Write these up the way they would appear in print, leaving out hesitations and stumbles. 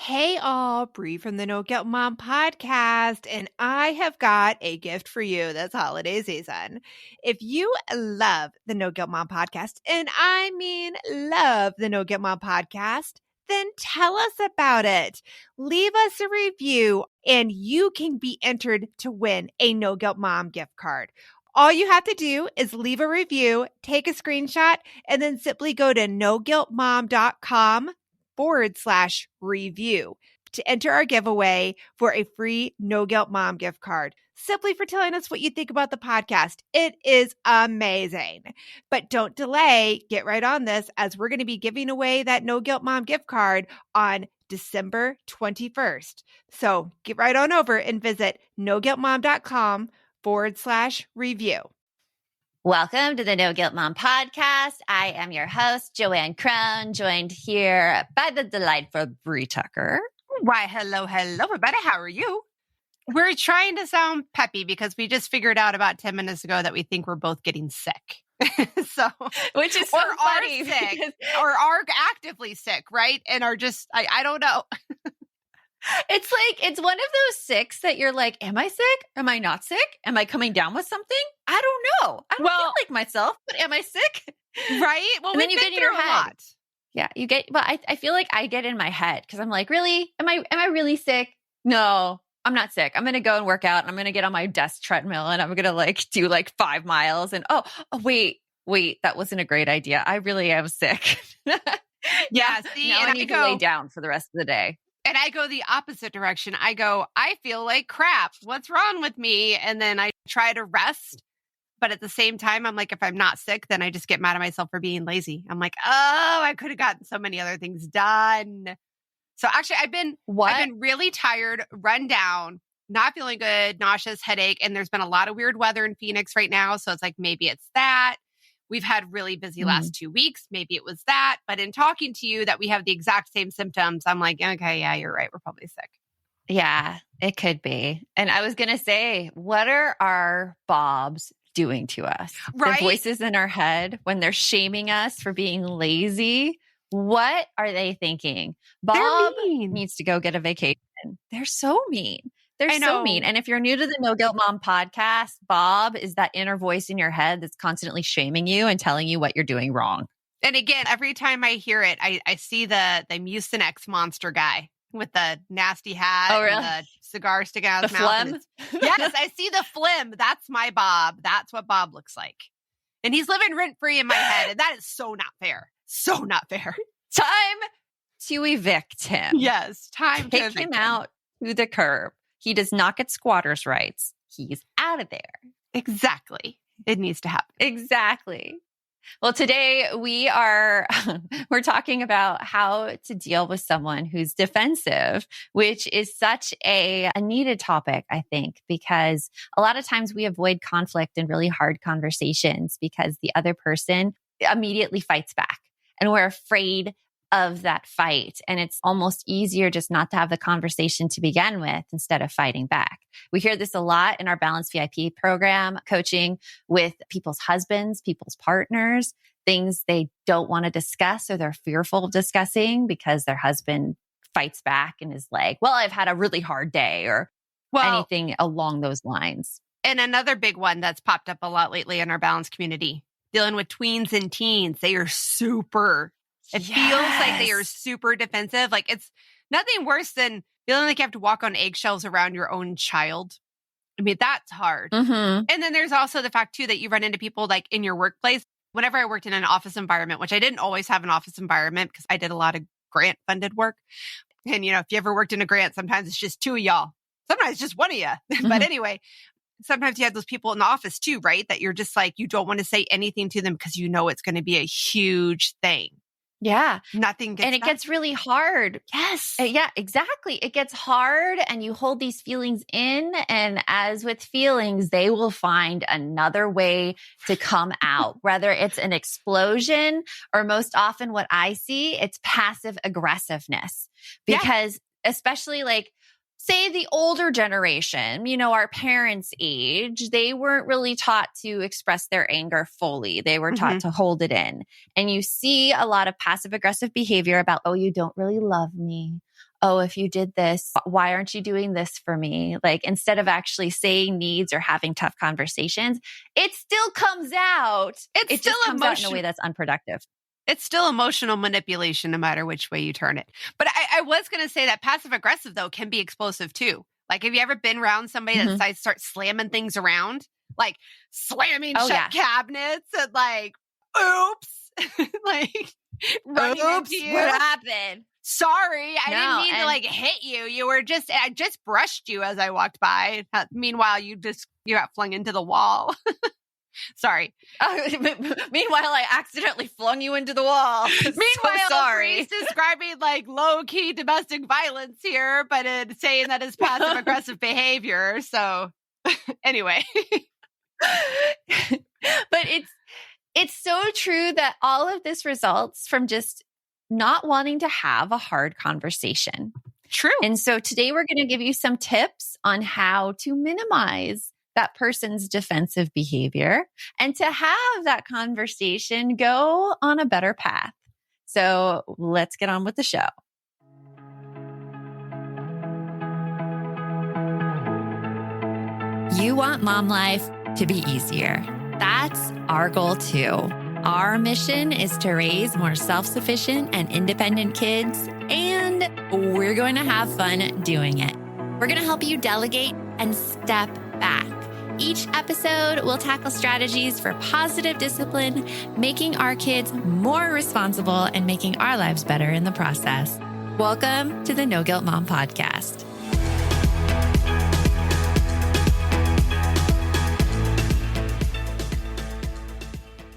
Hey all, Bree from the No Guilt Mom podcast, and I have got a gift for you this holiday season. If you love the No Guilt Mom podcast, and I mean love the No Guilt Mom podcast, then tell us about it. Leave us a review, and you can be entered to win a No Guilt Mom gift card. All you have to do is leave a review, take a screenshot, and then simply go to noguiltmom.com/review to enter our giveaway for a free No Guilt Mom gift card, simply for telling us what you think about the podcast. It is amazing. But don't delay. Get right on this, as we're going to be giving away that No Guilt Mom gift card on December 21st. So get right on over and visit noguiltmom.com/review. Welcome to the No Guilt Mom podcast. I am your host, Joanne Crone, joined here by the delightful Bree Tucker. Why, hello, everybody. How are you? We're trying to sound peppy because we just figured out about 10 minutes ago that we think we're both getting sick. Which is so funny. Are sick, or are actively sick, right? And are just, I don't know. It's like, it's one of those sicks that you're like, am I sick? Am I not sick? Am I coming down with something? I don't know. I don't feel like myself, but am I sick? Right? Well, and then you get in your head. Yeah, you get, but I feel like I get in my head because I'm like, really? Am I really sick? No, I'm not sick. I'm going to go and work out. And I'm going to get on my desk treadmill and I'm going to do 5 miles. And wait, that wasn't a great idea. I really am sick. Yeah. See, now I need to lay down for the rest of the day. And I go the opposite direction. I go, I feel like crap. What's wrong with me? And then I try to rest. But at the same time, I'm like, if I'm not sick, then I just get mad at myself for being lazy. I'm like, oh, I could have gotten so many other things done. So actually, I've been really tired, run down, not feeling good, nauseous, headache. And there's been a lot of weird weather in Phoenix right now. So it's like, maybe it's that. We've had really busy last 2 weeks. Maybe it was that. But in talking to you that we have the exact same symptoms, I'm like, okay, yeah, you're right. We're probably sick. Yeah, it could be. And I was going to say, what are our Bobs doing to us? Right? The voices in our head when they're shaming us for being lazy. What are they thinking? Bob needs to go get a vacation. They're so mean. They're so mean. And if you're new to the No Guilt Mom podcast, Bob is that inner voice in your head that's constantly shaming you and telling you what you're doing wrong. And again, every time I hear it, I see the Mucinex monster guy with the nasty hat and the cigar sticking out of his mouth. Phlegm? Yes, I see the phlegm. That's my Bob. That's what Bob looks like. And he's living rent-free in my head. And that is so not fair. So not fair. Time to evict him. Yes, time to evict him out to the curb. He does not get squatters' rights. He's out of there. Exactly. It needs to happen. Exactly. Well, today we're talking about how to deal with someone who's defensive, which is such a needed topic, I think, because a lot of times we avoid conflict and really hard conversations because the other person immediately fights back and we're afraid of that fight. And it's almost easier just not to have the conversation to begin with instead of fighting back. We hear this a lot in our Balance VIP program, coaching with people's husbands, people's partners, things they don't want to discuss or they're fearful of discussing because their husband fights back and is like, well, I've had a really hard day or anything along those lines. And another big one that's popped up a lot lately in our Balance community, dealing with tweens and teens. They are super feels like they are super defensive. Like it's nothing worse than feeling like you have to walk on eggshells around your own child. I mean, that's hard. Mm-hmm. And then there's also the fact too that you run into people like in your workplace. Whenever I worked in an office environment, which I didn't always have an office environment because I did a lot of grant funded work. And if you ever worked in a grant, sometimes it's just 2 of y'all. Sometimes it's just 1 of you. Mm-hmm. But anyway, sometimes you have those people in the office too, right? That you're just like, you don't want to say anything to them because you know it's going to be a huge thing. Yeah. Nothing gets and it gets really hard. Yes. Yeah, exactly. It gets hard and you hold these feelings in. And as with feelings, they will find another way to come out, whether it's an explosion or most often what I see, it's passive aggressiveness. Because especially like, say the older generation, our parents' age, they weren't really taught to express their anger fully. They were taught to hold it in. And you see a lot of passive aggressive behavior about, oh, you don't really love me. oh, if you did this, why aren't you doing this for me? Like instead of actually saying needs or having tough conversations, it still comes out. It just comes out in a way that's unproductive. It's still emotional manipulation, no matter which way you turn it. But I was going to say that passive aggressive, though, can be explosive too. Like, have you ever been around somebody that starts slamming things around? Like slamming shut cabinets and like, oops. Like, oops, what happened? Sorry, I didn't mean to like hit you. I just brushed you as I walked by. Meanwhile, you got flung into the wall. Sorry. Meanwhile, I accidentally flung you into the wall. Meanwhile, so sorry. He's describing like low-key domestic violence here, but saying that it's passive-aggressive behavior. So anyway. But it's so true that all of this results from just not wanting to have a hard conversation. True. And so today we're going to give you some tips on how to minimize that person's defensive behavior and to have that conversation go on a better path. So let's get on with the show. You want mom life to be easier. That's our goal too. Our mission is to raise more self-sufficient and independent kids, and we're going to have fun doing it. We're going to help you delegate and step back. Each episode will tackle strategies for positive discipline, making our kids more responsible and making our lives better in the process. Welcome to the No Guilt Mom Podcast.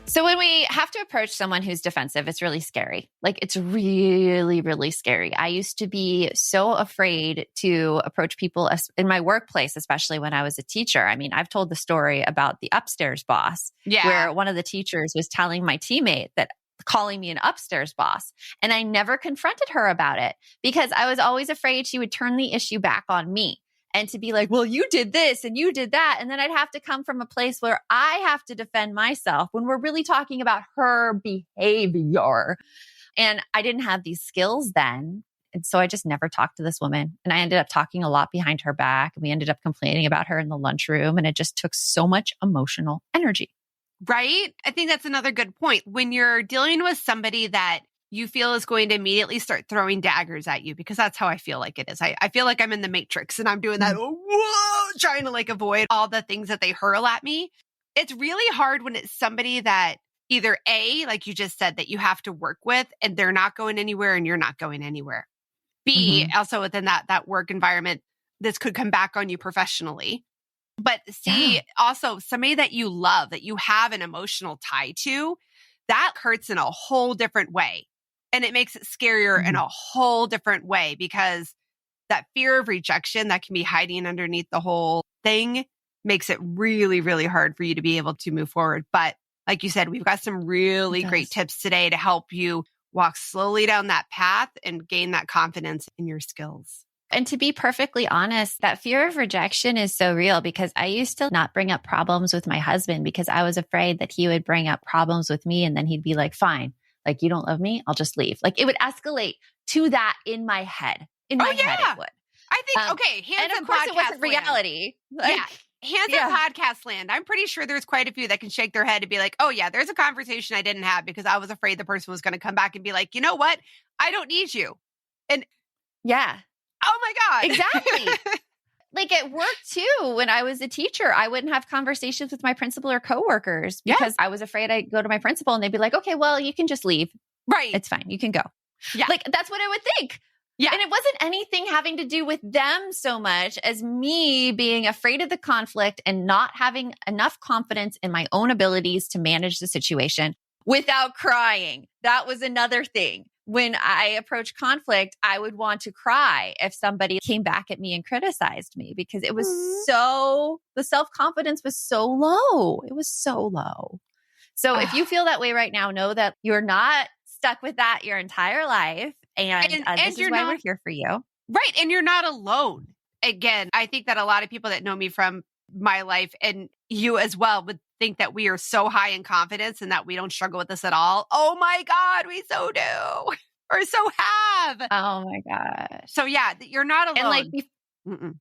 So when we have to approach someone who's defensive, it's really scary. Like it's really, really scary. I used to be so afraid to approach people in my workplace, especially when I was a teacher. I mean, I've told the story about the upstairs boss, where one of the teachers was telling my teammate that calling me an upstairs boss. And I never confronted her about it because I was always afraid she would turn the issue back on me. And to be like, well, you did this and you did that. And then I'd have to come from a place where I have to defend myself when we're really talking about her behavior. And I didn't have these skills then. And so I just never talked to this woman. And I ended up talking a lot behind her back. And we ended up complaining about her in the lunchroom. And it just took so much emotional energy. Right? I think that's another good point. When you're dealing with somebody that you feel is going to immediately start throwing daggers at you, because that's how I feel like it is. I feel like I'm in the Matrix and I'm doing that, trying to like avoid all the things that they hurl at me. It's really hard when it's somebody that either A, like you just said, that you have to work with and they're not going anywhere and you're not going anywhere. B, also within that work environment, this could come back on you professionally. But C, also somebody that you love, that you have an emotional tie to, that hurts in a whole different way. And it makes it scarier in a whole different way because that fear of rejection that can be hiding underneath the whole thing makes it really, really hard for you to be able to move forward. But like you said, we've got some really great tips today to help you walk slowly down that path and gain that confidence in your skills. And to be perfectly honest, that fear of rejection is so real because I used to not bring up problems with my husband because I was afraid that he would bring up problems with me and then he'd be like, fine. Like, you don't love me? I'll just leave. Like, it would escalate to that in my head. In my head, it would. I think, and of course, it wasn't reality. Like, hands in podcast land. I'm pretty sure there's quite a few that can shake their head and be like, oh, yeah, there's a conversation I didn't have because I was afraid the person was going to come back and be like, you know what? I don't need you. And oh my God. Exactly. Like at work too, when I was a teacher, I wouldn't have conversations with my principal or coworkers because I was afraid I'd go to my principal and they'd be like, okay, well, you can just leave. Right. It's fine. You can go. Yeah. Like that's what I would think. Yeah. And it wasn't anything having to do with them so much as me being afraid of the conflict and not having enough confidence in my own abilities to manage the situation without crying. That was another thing. When I approach conflict, I would want to cry if somebody came back at me and criticized me because it was the self-confidence was so low. It was so low. So if you feel that way right now, know that you're not stuck with that your entire life. And this is why we're here for you. Right. And you're not alone. Again, I think that a lot of people that know me from my life and you as well would think that we are so high in confidence and that we don't struggle with this at all. Oh my God, we so do. or so have. Oh my gosh. So yeah, you're not alone. And like Mm-mm.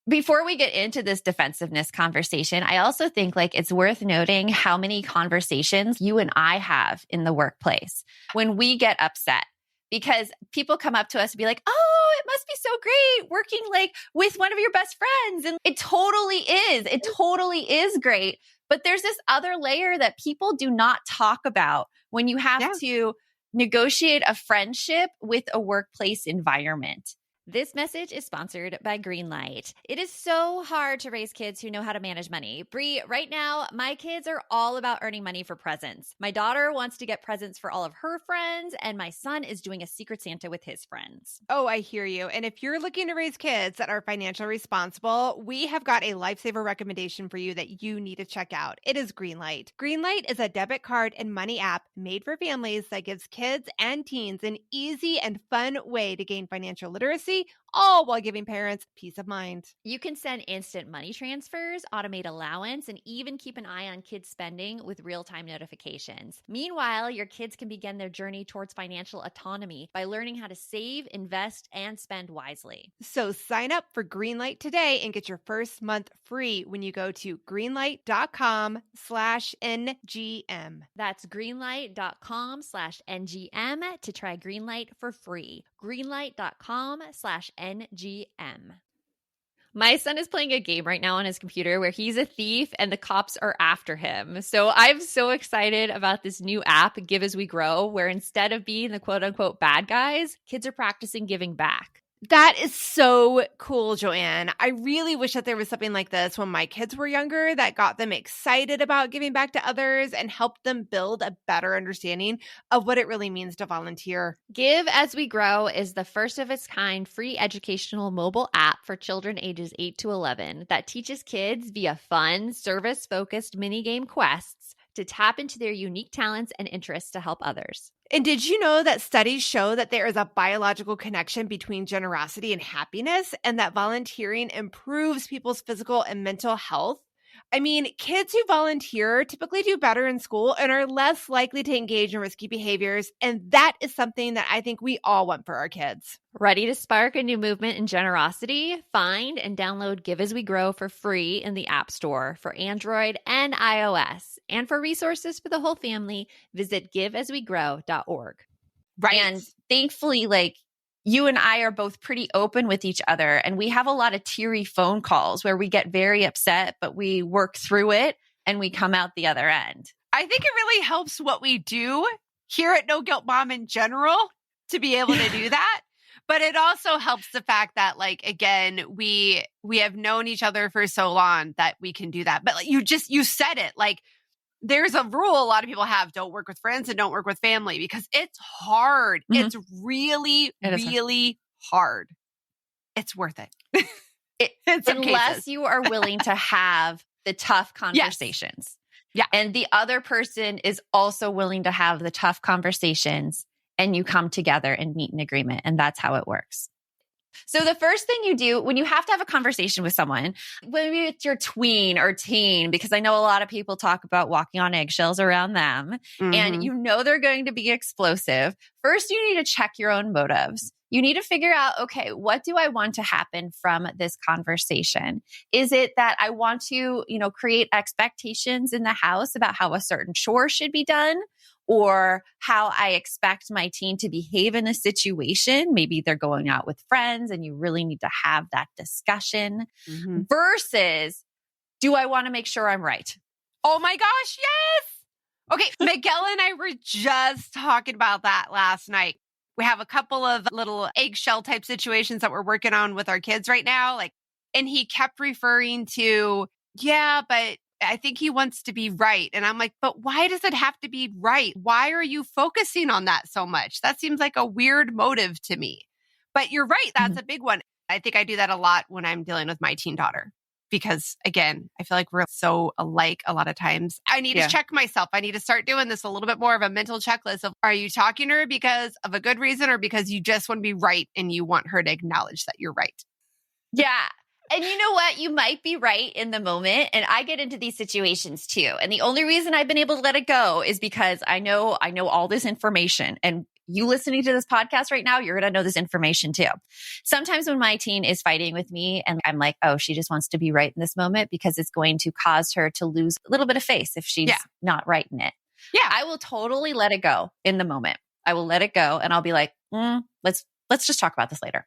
before we get into this defensiveness conversation, I also think like it's worth noting how many conversations you and I have in the workplace when we get upset. Because people come up to us and be like, oh, it must be so great working like with one of your best friends. And it totally is. It totally is great. But there's this other layer that people do not talk about when you have to negotiate a friendship with a workplace environment. This message is sponsored by Greenlight. It is so hard to raise kids who know how to manage money. Bree, right now, my kids are all about earning money for presents. My daughter wants to get presents for all of her friends, and my son is doing a Secret Santa with his friends. Oh, I hear you. And if you're looking to raise kids that are financially responsible, we have got a lifesaver recommendation for you that you need to check out. It is Greenlight. Greenlight is a debit card and money app made for families that gives kids and teens an easy and fun way to gain financial literacy, all while giving parents peace of mind. You can send instant money transfers, automate allowance, and even keep an eye on kids' spending with real-time notifications. Meanwhile, your kids can begin their journey towards financial autonomy by learning how to save, invest, and spend wisely. So sign up for Greenlight today and get your first month free when you go to greenlight.com/NGM. That's greenlight.com/NGM to try Greenlight for free. Greenlight.com/NGM. My son is playing a game right now on his computer where he's a thief and the cops are after him. So I'm so excited about this new app, Give As We Grow, where instead of being the quote unquote bad guys, kids are practicing giving back. That is so cool, Joanne. I really wish that there was something like this when my kids were younger that got them excited about giving back to others and helped them build a better understanding of what it really means to volunteer. Give As We Grow is the first of its kind free educational mobile app for children ages 8 to 11 that teaches kids via fun, service-focused minigame quests to tap into their unique talents and interests to help others. And did you know that studies show that there is a biological connection between generosity and happiness, and that volunteering improves people's physical and mental health? I mean, kids who volunteer typically do better in school and are less likely to engage in risky behaviors. And that is something that I think we all want for our kids. Ready to spark a new movement in generosity? Find and download Give As We Grow for free in the App Store for Android and iOS. And for resources for the whole family, visit giveaswegrow.org. Right. And thankfully, like, you and I are both pretty open with each other, and we have a lot of teary phone calls where we get very upset, but we work through it and we come out the other end. I think it really helps what we do here at No Guilt Mom in general to be able to do that. But it also helps the fact that, like, again, we have known each other for so long that we can do that. But like, you said it, like, there's a rule a lot of people have: don't work with friends and don't work with family, because it's hard. Mm-hmm. It's really hard. It's worth it. Unless you are willing to have the tough conversations. Yes. Yeah. And the other person is also willing to have the tough conversations, and you come together and meet an agreement. And that's how it works. So the first thing you do when you have to have a conversation with someone, maybe it's your tween or teen, because I know a lot of people talk about walking on eggshells around them, and you know they're going to be explosive. First, you need to check your own motives. You need to figure out, okay, what do I want to happen from this conversation? Is it that I want to, create expectations in the house about how a certain chore should be done, or how I expect my teen to behave in a situation? Maybe they're going out with friends and you really need to have that discussion. Versus, do I want to make sure I'm right? Oh my gosh, yes. Okay, Miguel and I were just talking about that last night. We have a couple of little eggshell type situations that we're working on with our kids right now. And he kept referring to, yeah, but I think he wants to be right. And I'm like, but why does it have to be right? Why are you focusing on that so much? That seems like a weird motive to me. But you're right. That's a big one. I think I do that a lot when I'm dealing with my teen daughter. Because again, I feel like we're so alike a lot of times. I need to check myself. I need to start doing this a little bit more of a mental checklist of, are you talking to her because of a good reason or because you just want to be right and you want her to acknowledge that you're right? Yeah. And you know what? You might be right in the moment. And I get into these situations too. And the only reason I've been able to let it go is because I know all this information. And you listening to this podcast right now, you're going to know this information too. Sometimes when my teen is fighting with me and I'm like, oh, she just wants to be right in this moment because it's going to cause her to lose a little bit of face if she's not right in it. Yeah. I will totally let it go in the moment. I will let it go and I'll be like, let's just talk about this later.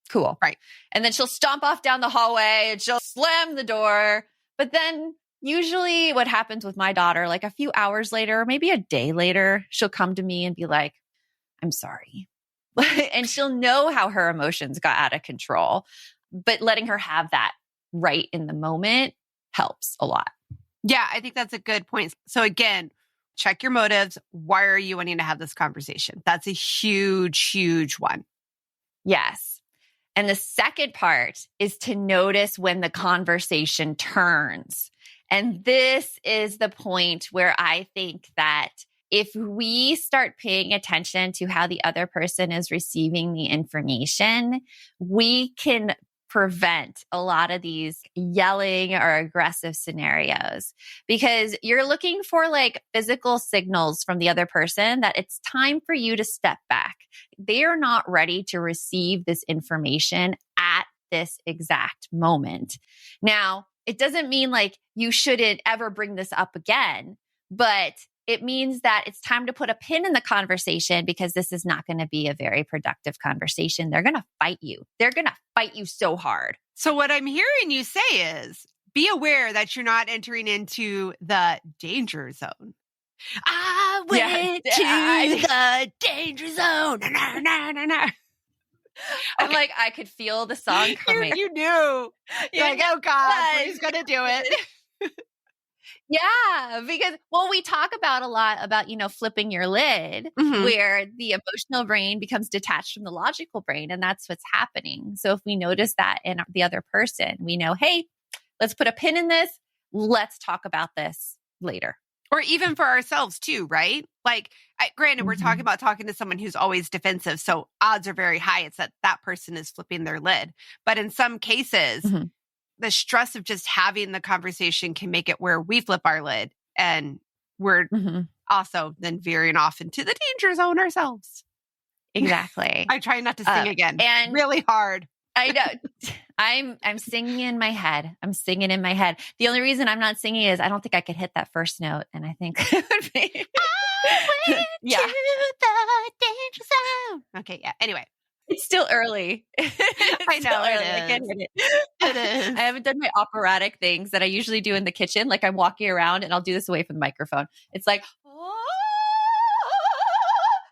Cool. Right. And then she'll stomp off down the hallway and she'll slam the door. But then usually what happens with my daughter, like a few hours later, maybe a day later, she'll come to me and be like, I'm sorry. And she'll know how her emotions got out of control. But letting her have that right in the moment helps a lot. Yeah, I think that's a good point. So again, check your motives. Why are you wanting to have this conversation? That's a huge, huge one. Yes. And the second part is to notice when the conversation turns. And this is the point where I think that if we start paying attention to how the other person is receiving the information, we can prevent a lot of these yelling or aggressive scenarios because you're looking for like physical signals from the other person that it's time for you to step back. They are not ready to receive this information at this exact moment. Now, it doesn't mean like you shouldn't ever bring this up again, but it means that it's time to put a pin in the conversation because this is not going to be a very productive conversation. They're going to fight you. They're going to fight you so hard. So what I'm hearing you say is be aware that you're not entering into the danger zone. I went to the danger zone. Na, na, na, na. I'm like, I could feel the song coming. You knew. You're like, oh God, he's going to do it. Yeah, because, well, we talk about a lot about, flipping your lid where the emotional brain becomes detached from the logical brain. And that's what's happening. So if we notice that in the other person, we know, hey, let's put a pin in this. Let's talk about this later. Or even for ourselves too, right? Like, granted, we're talking about talking to someone who's always defensive. So odds are very high. It's that person is flipping their lid. But in some cases, the stress of just having the conversation can make it where we flip our lid and we're also then veering off into the danger zone ourselves. Exactly. I try not to sing again. And really hard. I know. I'm singing in my head. I'm singing in my head. The only reason I'm not singing is I don't think I could hit that first note. And I think it would be. I went to the danger zone. Okay. Yeah. Anyway. It's still early. I know it is. It is. I haven't done my operatic things that I usually do in the kitchen. Like I'm walking around and I'll do this away from the microphone. It's like,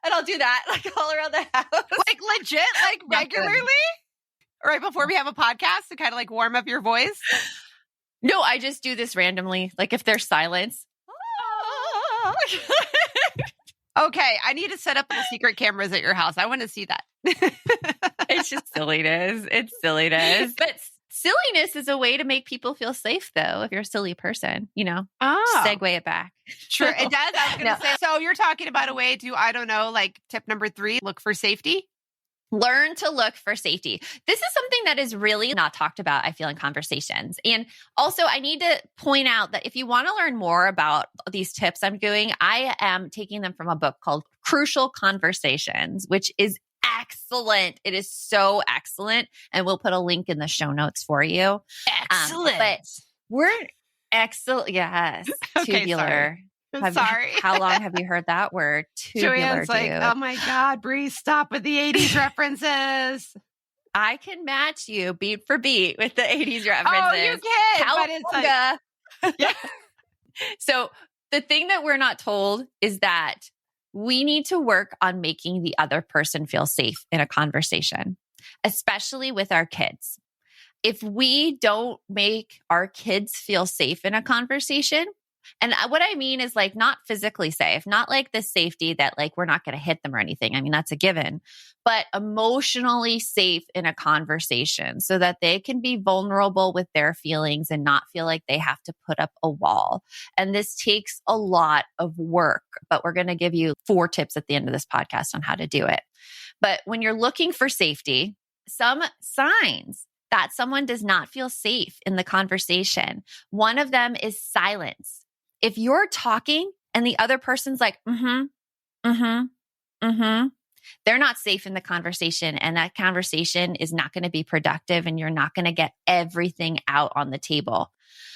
and I'll do that like all around the house. Like legit, like regularly? Right before we have a podcast to kind of like warm up your voice? No, I just do this randomly. Like if there's silence. Okay, I need to set up little secret cameras at your house. I want to see that. It's just silliness. It's silliness. But silliness is a way to make people feel safe, though, if you're a silly person, segue it back. True. It does. I was going to say, so you're talking about a way to, I don't know, like tip number 3, look for safety. Learn to look for safety. This is something that is really not talked about, I feel, in conversations. And also, I need to point out that if you want to learn more about these tips I'm doing, I am taking them from a book called Crucial Conversations, which is excellent. It is so excellent. And we'll put a link in the show notes for you. Excellent. But we're excellent. Yes. Okay, tubular. Sorry. How long have you heard that word? Tubular, Joanne's like, oh my God, Bree, stop with the 80s references. I can match you beat for beat with the 80s references. Oh, you can. But it's like, yeah. So the thing that we're not told is that we need to work on making the other person feel safe in a conversation, especially with our kids. If we don't make our kids feel safe in a conversation, and what I mean is like not physically safe, not like the safety that like we're not going to hit them or anything. I mean, that's a given, but emotionally safe in a conversation so that they can be vulnerable with their feelings and not feel like they have to put up a wall. And this takes a lot of work, but we're going to give you 4 tips at the end of this podcast on how to do it. But when you're looking for safety, some signs that someone does not feel safe in the conversation, one of them is silence. If you're talking and the other person's like, they're not safe in the conversation, and that conversation is not going to be productive, and you're not going to get everything out on the table.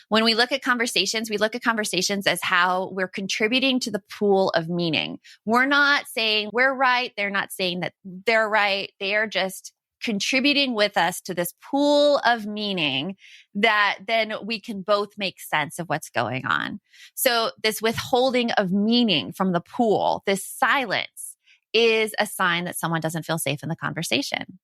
When we look at conversations, we look at conversations as how we're contributing to the pool of meaning. We're not saying we're right. They're not saying that they're right. They are just contributing with us to this pool of meaning that then we can both make sense of what's going on. So this withholding of meaning from the pool, this silence, is a sign that someone doesn't feel safe in the conversation.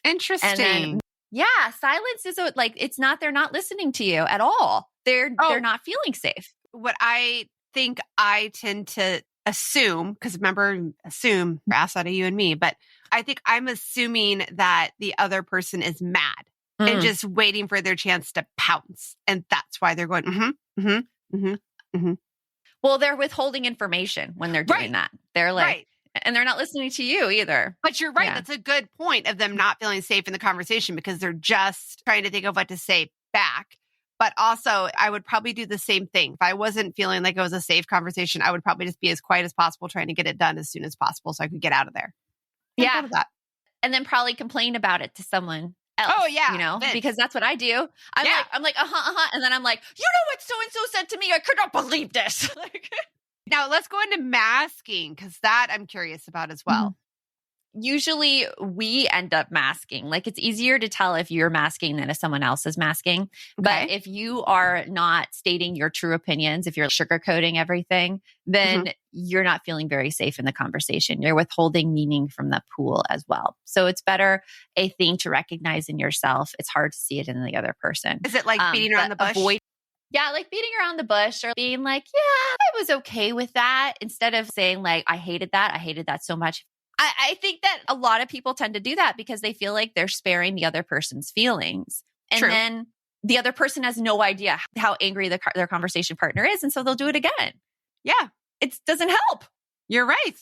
Interesting. And then, yeah, silence is like, it's not, they're not listening to you at all. They're not feeling safe. What I think I tend to assume, because remember, assume ass out of you and me, but I think I'm assuming that the other person is mad and just waiting for their chance to pounce. And that's why they're going, Well, they're withholding information when they're doing that. They're like, and they're not listening to you either. But you're right. Yeah. That's a good point of them not feeling safe in the conversation because they're just trying to think of what to say back. But also, I would probably do the same thing. If I wasn't feeling like it was a safe conversation, I would probably just be as quiet as possible, trying to get it done as soon as possible so I could get out of there. Yeah. And then probably complain about it to someone else. Oh, yeah. You know, because that's what I do. I'm like, And then I'm like, you know what so-and-so said to me? I could not believe this. Now, let's go into masking because that I'm curious about as well. Usually we end up masking. Like it's easier to tell if you're masking than if someone else is masking. Okay. But if you are not stating your true opinions, if you're sugarcoating everything, then you're not feeling very safe in the conversation. You're withholding meaning from the pool as well. So it's better a thing to recognize in yourself. It's hard to see it in the other person. Is it like beating around the bush? Yeah, like beating around the bush or being like, yeah, I was okay with that. Instead of saying like, I hated that so much. I think that a lot of people tend to do that because they feel like they're sparing the other person's feelings. And then the other person has no idea how angry their conversation partner is. And so they'll do it again. Yeah. It doesn't help. You're right.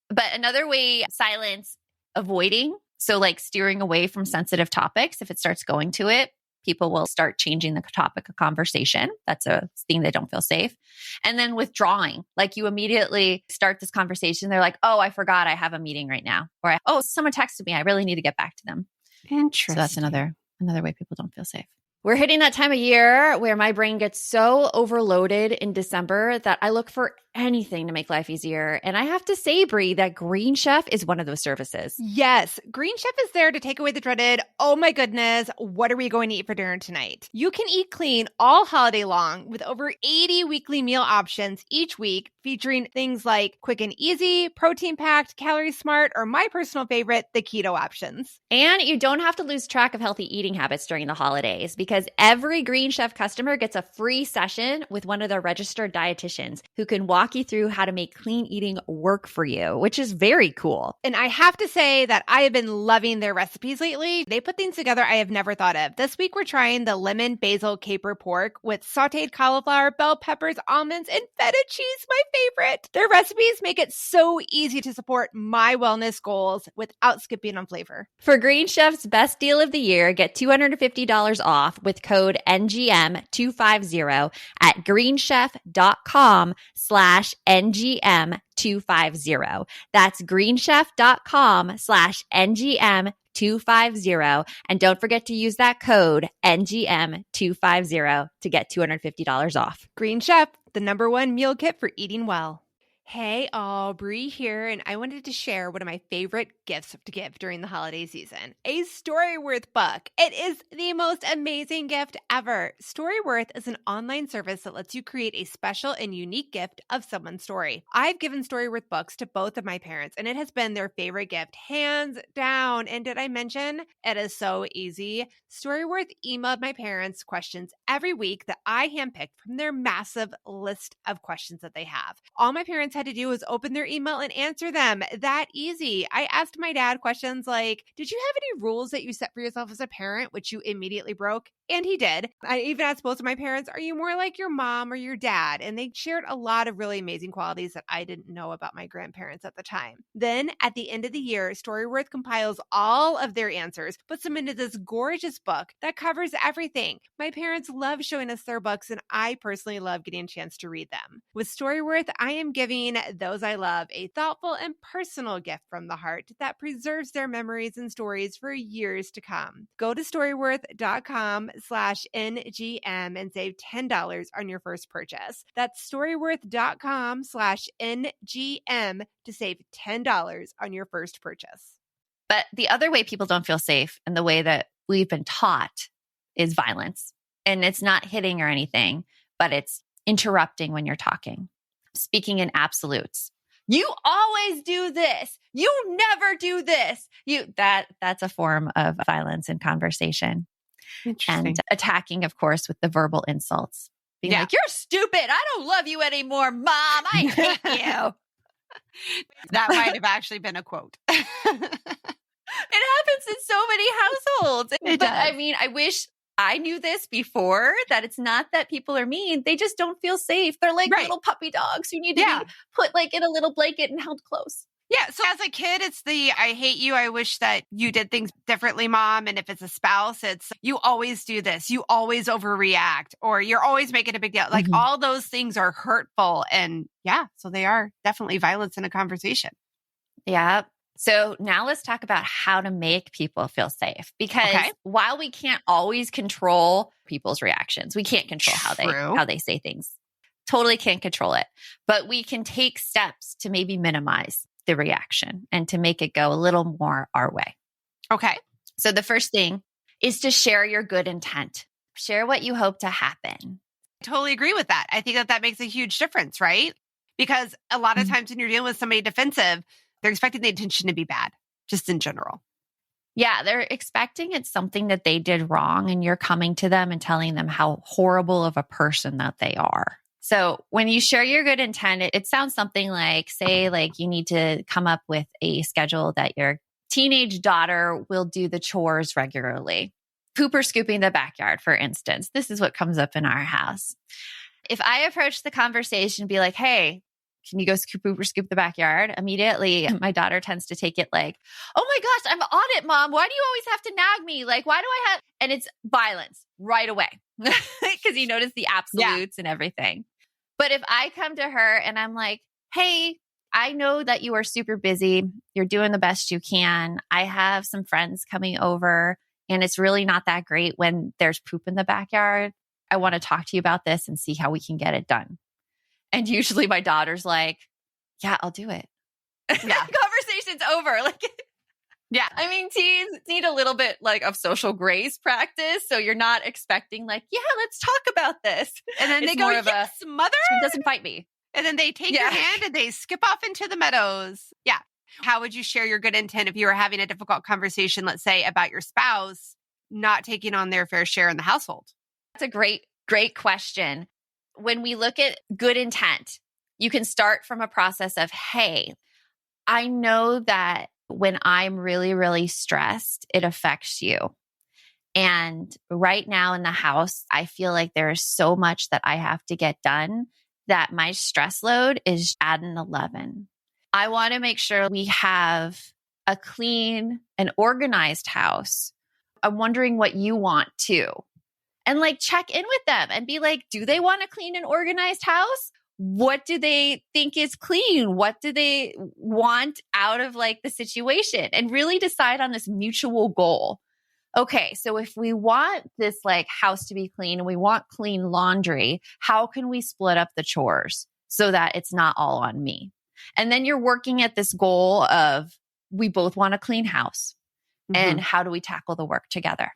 But another way, silence, avoiding. So like steering away from sensitive topics. If it starts going to it, people will start changing the topic of conversation. That's a thing they don't feel safe. And then withdrawing, like you immediately start this conversation. They're like, oh, I forgot I have a meeting right now. Or, oh, someone texted me. I really need to get back to them. Interesting. So that's another way people don't feel safe. We're hitting that time of year where my brain gets so overloaded in December that I look for anything to make life easier. And I have to say, Brie, that Green Chef is one of those services. Yes. Green Chef is there to take away the dreaded, oh my goodness, what are we going to eat for dinner tonight? You can eat clean all holiday long with over 80 weekly meal options each week, featuring things like quick and easy, protein-packed, calorie-smart, or my personal favorite, the keto options. And you don't have to lose track of healthy eating habits during the holidays because every Green Chef customer gets a free session with one of their registered dietitians who can walk you through how to make clean eating work for you, which is very cool. And I have to say that I have been loving their recipes lately. They put things together I have never thought of. This week, we're trying the lemon basil caper pork with sauteed cauliflower, bell peppers, almonds, and feta cheese, my favorite. Their recipes make it so easy to support my wellness goals without skipping on flavor. For Green Chef's best deal of the year, get $250 off with code NGM250 at greenchef.com/NGM250. That's greenchef.com/NGM250. And don't forget to use that code NGM250 to get $250 off. Green Chef, the #1 meal kit for eating well. Hey, Aubrey here, and I wanted to share one of my favorite gifts to give during the holiday season, a Storyworth book. It is the most amazing gift ever. Storyworth is an online service that lets you create a special and unique gift of someone's story. I've given Storyworth books to both of my parents, and it has been their favorite gift, hands down. And did I mention it is so easy? Storyworth emailed my parents questions every week that I handpicked from their massive list of questions that they have. All my parents had to do was open their email and answer them. That easy. I asked my dad questions like, did you have any rules that you set for yourself as a parent, which you immediately broke? And he did. I even asked both of my parents, are you more like your mom or your dad? And they shared a lot of really amazing qualities that I didn't know about my grandparents at the time. Then at the end of the year, Storyworth compiles all of their answers, puts them into this gorgeous book that covers everything. My parents love showing us their books, and I personally love getting a chance to read them. With Storyworth, I am giving mean those I love a thoughtful and personal gift from the heart that preserves their memories and stories for years to come. Go to storyworth.com/NGM and save $10 on your first purchase. That's storyworth.com/NGM to save $10 on your first purchase. But the other way people don't feel safe and the way that we've been taught is violence. And it's not hitting or anything, but it's interrupting when you're talking. Speaking in absolutes. You always do this. You never do this. That's a form of violence in conversation. And attacking, of course, with the verbal insults. Being like, you're stupid. I don't love you anymore, Mom. I hate you. That might have actually been a quote. It happens in so many households. It does. I mean, I wish I knew this before, that it's not that people are mean. They just don't feel safe. They're like little puppy dogs who need to be put like in a little blanket and held close. Yeah. So as a kid, it's the I hate you. I wish that you did things differently, Mom. And if it's a spouse, it's you always do this. You always overreact, or you're always making a big deal. Like all those things are hurtful. And so they are definitely violence in a conversation. Yeah. So now let's talk about how to make people feel safe. Because while we can't always control people's reactions, we can't control how they say things. Totally can't control it. But we can take steps to maybe minimize the reaction and to make it go a little more our way. Okay. So the first thing is to share your good intent. Share what you hope to happen. I totally agree with that. I think that makes a huge difference, right? Because a lot of times when you're dealing with somebody defensive, they're expecting the intention to be bad, just in general. Yeah, they're expecting it's something that they did wrong, and you're coming to them and telling them how horrible of a person that they are. So when you share your good intent, it sounds something like, say, like you need to come up with a schedule that your teenage daughter will do the chores regularly. Poop or scooping the backyard, for instance. This is what comes up in our house. If I approach the conversation, be like, hey, can you go poop or scoop the backyard? Immediately, my daughter tends to take it like, oh my gosh, I'm on it, Mom. Why do you always have to nag me? Like, why do I have... And it's violence right away because you notice the absolutes and everything. But if I come to her and I'm like, hey, I know that you are super busy. You're doing the best you can. I have some friends coming over and it's really not that great when there's poop in the backyard. I want to talk to you about this and see how we can get it done. And usually my daughter's like, yeah, I'll do it. Yeah. Conversation's over. Yeah. I mean, teens need a little bit of social grace practice. So you're not expecting yeah, let's talk about this. And then they go, yes, mother. She doesn't fight me. And then they take your hand and they skip off into the meadows. Yeah. How would you share your good intent if you were having a difficult conversation, let's say about your spouse not taking on their fair share in the household? That's a great question. When we look at good intent, you can start from a process of, hey, I know that when I'm really, really stressed, it affects you. And right now in the house, I feel like there is so much that I have to get done that my stress load is at an 11. I want to make sure we have a clean and organized house. I'm wondering what you want too. And check in with them and be like, do they want a clean and organized house? What do they think is clean? What do they want out of the situation? And really decide on this mutual goal. Okay, so if we want this house to be clean and we want clean laundry, how can we split up the chores so that it's not all on me? And then you're working at this goal of we both want a clean house. And how do we tackle the work together?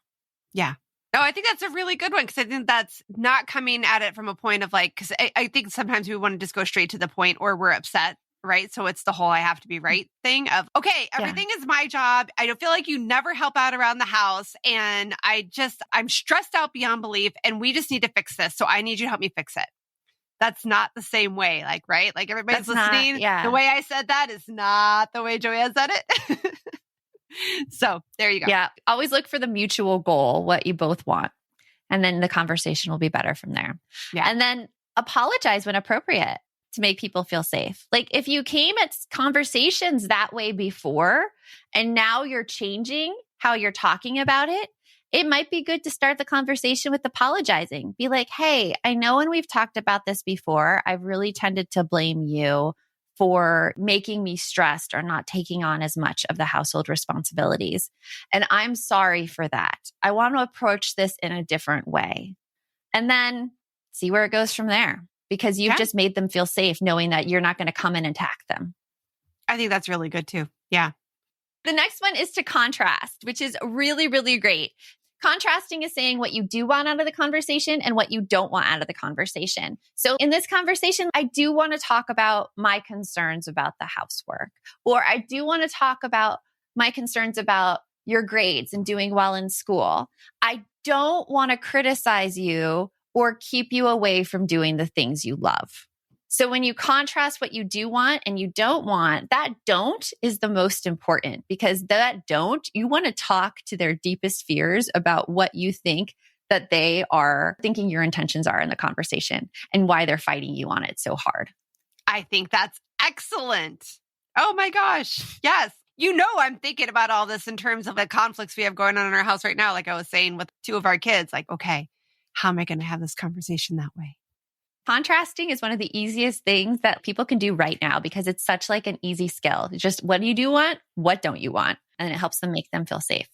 Yeah. No, I think that's a really good one because I think that's not coming at it from a point of because I think sometimes we want to just go straight to the point or we're upset, right? So it's the whole I have to be right thing of, okay, everything is my job. I don't feel like you never help out around the house. And I'm stressed out beyond belief and we just need to fix this. So I need you to help me fix it. That's not the same way, right? Everybody's that's listening. Not, the way I said that is not the way Joanne said it. So there you go. Yeah. Always look for the mutual goal, what you both want. And then the conversation will be better from there. Yeah. And then apologize when appropriate to make people feel safe. If you came at conversations that way before, and now you're changing how you're talking about it, it might be good to start the conversation with apologizing. Be like, hey, I know when we've talked about this before, I've really tended to blame you for making me stressed or not taking on as much of the household responsibilities. And I'm sorry for that. I want to approach this in a different way. And then see where it goes from there, because you've just made them feel safe knowing that you're not going to come in and attack them. I think that's really good too. Yeah. The next one is to contrast, which is really, really great. Contrasting is saying what you do want out of the conversation and what you don't want out of the conversation. So in this conversation, I do want to talk about my concerns about the housework, or I do want to talk about my concerns about your grades and doing well in school. I don't want to criticize you or keep you away from doing the things you love. So when you contrast what you do want and you don't want, that don't is the most important, because that don't, you want to talk to their deepest fears about what you think that they are thinking your intentions are in the conversation and why they're fighting you on it so hard. I think that's excellent. Oh my gosh. Yes. You know, I'm thinking about all this in terms of the conflicts we have going on in our house right now. Like I was saying with two of our kids, like, okay, how am I going to have this conversation that way? Contrasting is one of the easiest things that people can do right now, because it's such like an easy skill. Just what do you do want? What don't you want? And it helps them make them feel safe.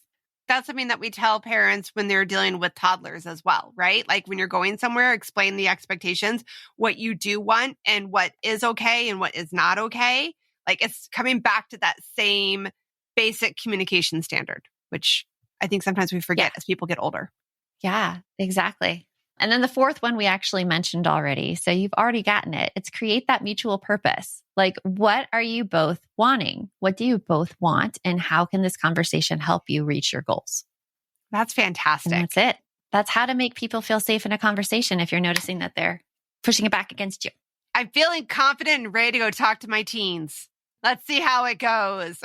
That's something that we tell parents when they're dealing with toddlers as well, right? Like when you're going somewhere, explain the expectations, what you do want and what is okay and what is not okay. Like it's coming back to that same basic communication standard, which I think sometimes we forget as people get older. Yeah, exactly. And then the fourth one we actually mentioned already. So you've already gotten it. It's create that mutual purpose. Like, what are you both wanting? What do you both want? And how can this conversation help you reach your goals? That's fantastic. And that's it. That's how to make people feel safe in a conversation if you're noticing that they're pushing it back against you. I'm feeling confident and ready to go talk to my teens. Let's see how it goes.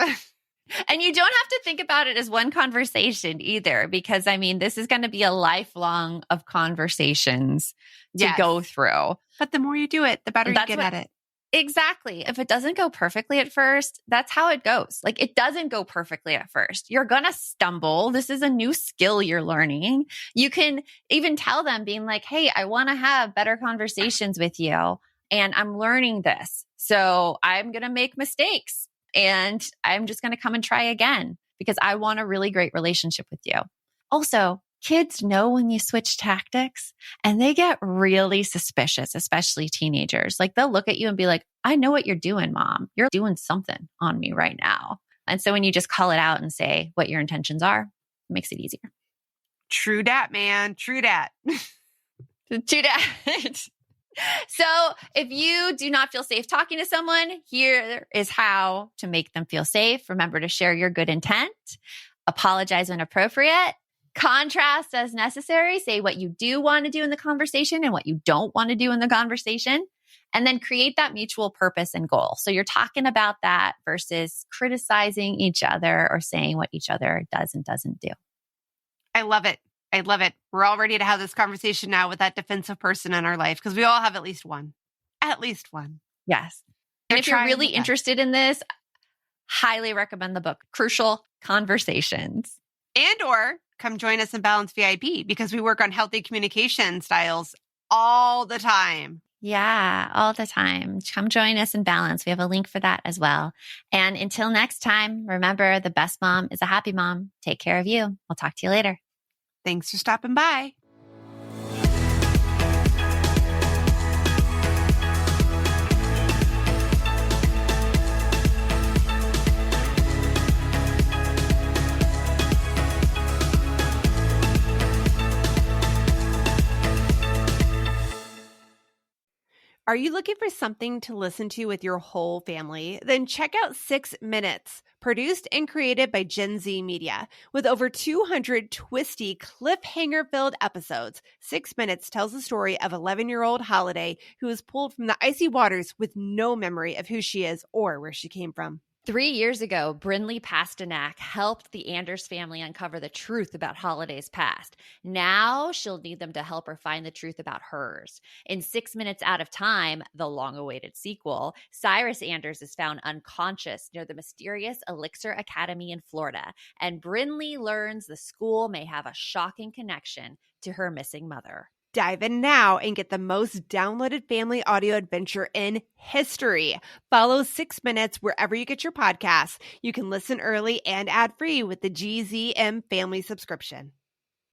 And you don't have to think about it as one conversation either, because I mean, this is going to be a lifelong of conversations to go through. But the more you do it, the better you get at it. Exactly. If it doesn't go perfectly at first, that's how it goes. Like it doesn't go perfectly at first. You're going to stumble. This is a new skill you're learning. You can even tell them being like, hey, I want to have better conversations with you. And I'm learning this. So I'm going to make mistakes. And I'm just going to come and try again because I want a really great relationship with you. Also, kids know when you switch tactics and they get really suspicious, especially teenagers. Like they'll look at you and be like, I know what you're doing, Mom. You're doing something on me right now. And so when you just call it out and say what your intentions are, it makes it easier. True dat, man. True dat. True dat. So if you do not feel safe talking to someone, here is how to make them feel safe. Remember to share your good intent, apologize when appropriate, contrast as necessary, say what you do want to do in the conversation and what you don't want to do in the conversation, and then create that mutual purpose and goal. So you're talking about that versus criticizing each other or saying what each other does and doesn't do. I love it. I love it. We're all ready to have this conversation now with that defensive person in our life because we all have at least one. At least one. Yes. And if you're really interested in this, highly recommend the book, Crucial Conversations. And or come join us in Balance VIP because we work on healthy communication styles all the time. Yeah, all the time. Come join us in Balance. We have a link for that as well. And until next time, remember the best mom is a happy mom. Take care of you. We'll talk to you later. Thanks for stopping by. Are you looking for something to listen to with your whole family? Then check out 6 Minutes, produced and created by Gen Z Media. With over 200 twisty, cliffhanger-filled episodes, 6 Minutes tells the story of 11-year-old Holiday who was pulled from the icy waters with no memory of who she is or where she came from. 3 years ago, Brinley Pasternak helped the Anders family uncover the truth about Holiday's past. Now she'll need them to help her find the truth about hers. In 6 Minutes Out of Time, the long-awaited sequel, Cyrus Anders is found unconscious near the mysterious Elixir Academy in Florida, and Brinley learns the school may have a shocking connection to her missing mother. Dive in now and get the most downloaded family audio adventure in history. Follow 6 Minutes wherever you get your podcasts. You can listen early and ad-free with the GZM family subscription.